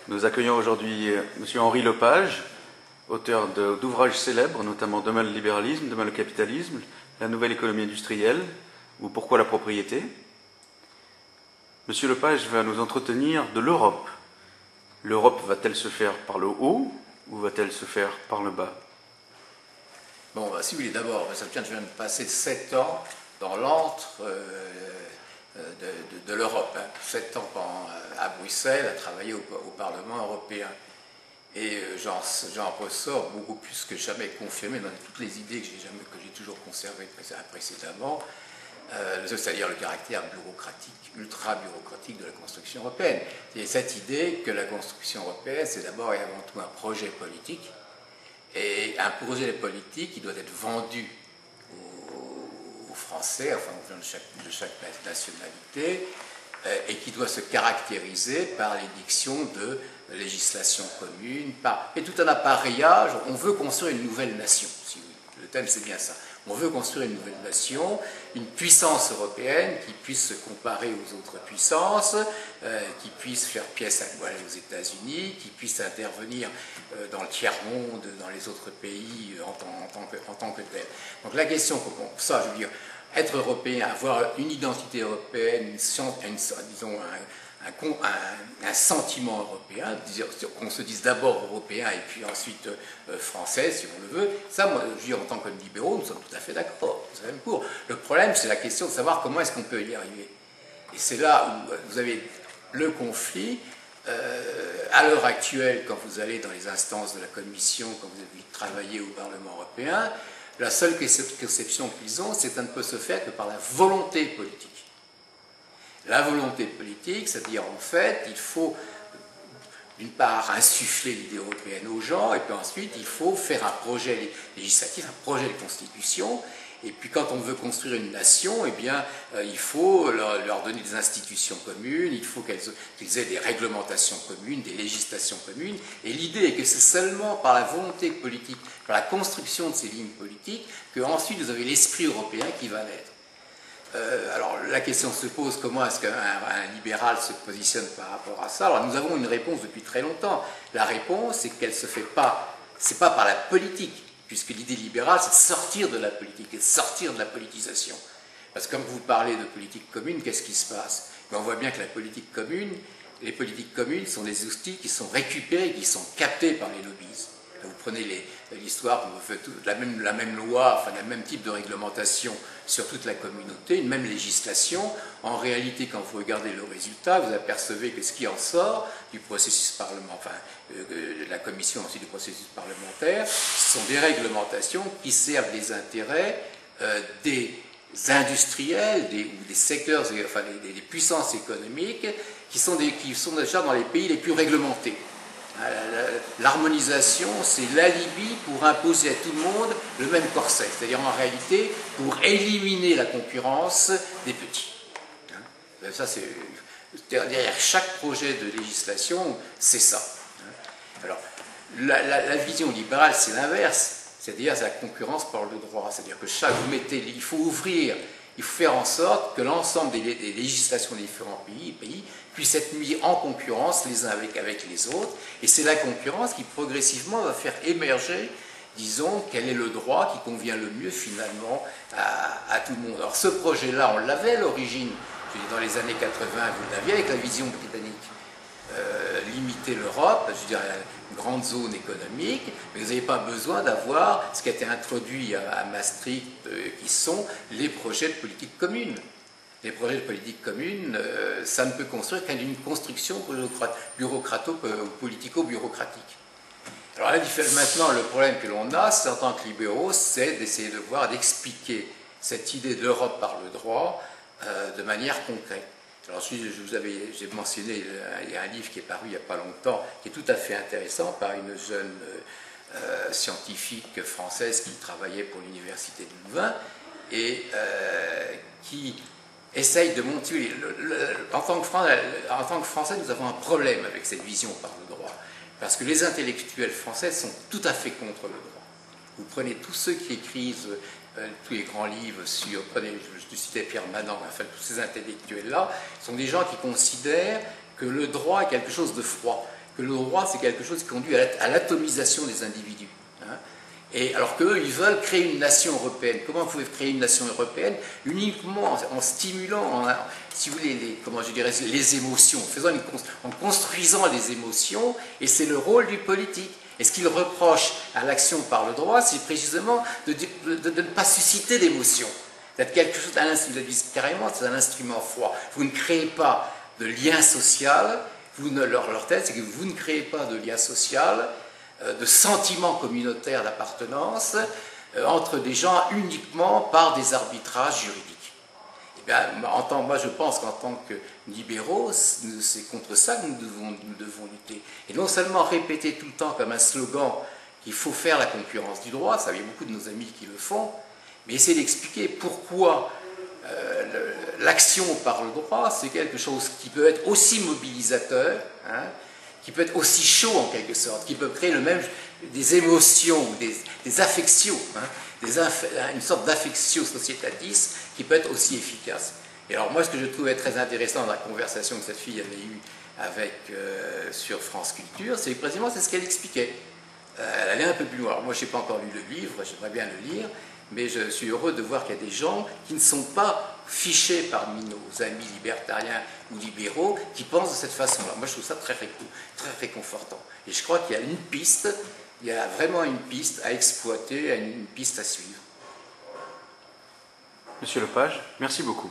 Nous accueillons aujourd'hui M. Henri Lepage, auteur d'ouvrages célèbres, notamment Demain le libéralisme, Demain le capitalisme, La nouvelle économie industrielle ou Pourquoi la propriété. M. Lepage va nous entretenir de l'Europe. L'Europe va-t-elle se faire par le haut ou va-t-elle se faire par le bas? Bon, bah, si vous voulez, d'abord, je viens de passer 7 ans dans l'antre de l'Europe. 7 ans à Bruxelles, à travailler au Parlement européen. Et j'en ressors beaucoup plus que jamais confirmé dans toutes les idées que j'ai toujours conservées précédemment, c'est-à-dire le caractère bureaucratique, ultra-bureaucratique de la construction européenne. C'est cette idée que la construction européenne, c'est d'abord et avant tout un projet politique, et un projet politique qui doit être vendu aux Français, enfin de chaque nationalité, et qui doit se caractériser par l'édiction de législation commune, et tout un appareillage. On veut construire une nouvelle nation, si vous voulez. Le thème c'est bien ça. On veut construire une nouvelle nation, une puissance européenne qui puisse se comparer aux autres puissances, qui puisse faire pièce à l'égal aux États-Unis, qui puisse intervenir dans le tiers-monde, dans les autres pays en tant que tel. Donc la question, ça, je veux dire, être européen, avoir une identité européenne, disons un sentiment européen, qu'on se dise d'abord européen et puis ensuite français, si on le veut, ça, moi, je dis en tant que libéraux, nous sommes tout à fait d'accord, nous sommes pour. Le problème, c'est la question de savoir comment est-ce qu'on peut y arriver. Et c'est là où vous avez le conflit. À l'heure actuelle, quand vous allez dans les instances de la Commission, quand vous avez travaillé au Parlement européen, la seule conception qu'ils ont, c'est que ça ne peut se faire que par la volonté politique. La volonté politique, c'est-à-dire en fait, il faut d'une part insuffler l'idée européenne aux gens, et puis ensuite il faut faire un projet législatif, un projet de constitution, et puis quand on veut construire une nation, eh bien, il faut leur donner des institutions communes, il faut qu'ils aient des réglementations communes, des législations communes, et l'idée est que c'est seulement par la volonté politique, par la construction de ces lignes politiques, qu'ensuite vous avez l'esprit européen qui va naître. Alors la question se pose, comment est-ce qu'un libéral se positionne par rapport à ça? Alors nous avons une réponse depuis très longtemps. La réponse, c'est qu'elle ne se fait pas, c'est pas par la politique, puisque l'idée libérale, c'est de sortir de la politique et de sortir de la politisation. Parce que quand vous parlez de politique commune, qu'est-ce qui se passe? On voit bien que la politique commune, les politiques communes sont des outils qui sont récupérés, qui sont captés par les lobbies. Vous prenez l'histoire, vous faites la même loi, enfin le même type de réglementation sur toute la communauté, une même législation. En réalité, quand vous regardez le résultat, vous apercevez que ce qui en sort du processus parlementaire, enfin de la commission ensuite du processus parlementaire, ce sont des réglementations qui servent les intérêts des industriels ou des secteurs, enfin des puissances économiques qui sont déjà dans les pays les plus réglementés. L'harmonisation, c'est l'alibi pour imposer à tout le monde le même corset, c'est-à-dire en réalité pour éliminer la concurrence des petits. Ça, c'est derrière chaque projet de législation, c'est ça. Alors, la vision libérale, c'est l'inverse, c'est-à-dire la concurrence par le droit, c'est-à-dire que il faut ouvrir, il faut faire en sorte que l'ensemble des législations des différents pays puissent être mis en concurrence les uns avec les autres, et c'est la concurrence qui progressivement va faire émerger, disons, quel est le droit qui convient le mieux finalement à tout le monde. Alors ce projet-là, on l'avait à l'origine, dans les années 80, vous l'aviez avec la vision britannique. Limiter l'Europe, je veux dire, une grande zone économique, mais vous n'avez pas besoin d'avoir ce qui a été introduit à Maastricht, qui sont les projets de politique commune. Les projets de politique commune, ça ne peut construire qu'à une construction politico-bureaucratique. Alors là, maintenant, le problème que l'on a, c'est en tant que libéraux, c'est d'essayer de voir, d'expliquer cette idée de l'Europe par le droit de manière concrète. Alors, j'ai mentionné, il y a un livre qui est paru il n'y a pas longtemps, qui est tout à fait intéressant, par une jeune scientifique française qui travaillait pour l'université de Louvain, et qui essaye de montrer... En tant que Français, nous avons un problème avec cette vision par le droit, parce que les intellectuels français sont tout à fait contre le droit. Vous prenez tous ceux qui écrivent tous les grands livres sur, je citais Pierre Manant, enfin tous ces intellectuels-là, sont des gens qui considèrent que le droit est quelque chose de froid. que le droit, c'est quelque chose qui conduit à l'atomisation des individus. Hein. Et alors qu'eux, ils veulent créer une nation européenne. Comment vous pouvez créer une nation européenne? Uniquement en stimulant, si vous voulez, comment je dirais, les émotions, en construisant les émotions, et c'est le rôle du politique. Et ce qu'il reproche à l'action par le droit, c'est précisément de ne pas susciter d'émotions. C'est quelque chose, il le dit carrément, c'est un instrument froid. Vous ne créez pas de lien social, leur thèse, c'est que vous ne créez pas de lien social, de sentiment communautaire d'appartenance entre des gens uniquement par des arbitrages juridiques. Et bien, moi, je pense qu'en tant que libéraux, c'est contre ça que nous devons lutter. Et non seulement répéter tout le temps comme un slogan qu'il faut faire la concurrence du droit, ça il y a beaucoup de nos amis qui le font, mais essayer d'expliquer pourquoi l'action par le droit, c'est quelque chose qui peut être aussi mobilisateur, hein, qui peut être aussi chaud en quelque sorte, qui peut créer des émotions, des affections, hein, une sorte d'affectio societatis qui peut être aussi efficace. Et alors moi, ce que je trouvais très intéressant dans la conversation que cette fille avait eue sur France Culture, c'est précisément ce qu'elle expliquait. Elle allait un peu plus loin. Alors, moi, je n'ai pas encore lu le livre, j'aimerais bien le lire, mais je suis heureux de voir qu'il y a des gens qui ne sont pas fichés parmi nos amis libertariens ou libéraux qui pensent de cette façon-là. Moi, je trouve ça très réconfortant. Et je crois qu'il y a une piste, il y a vraiment une piste à exploiter, une piste à suivre. Monsieur Lepage, merci beaucoup.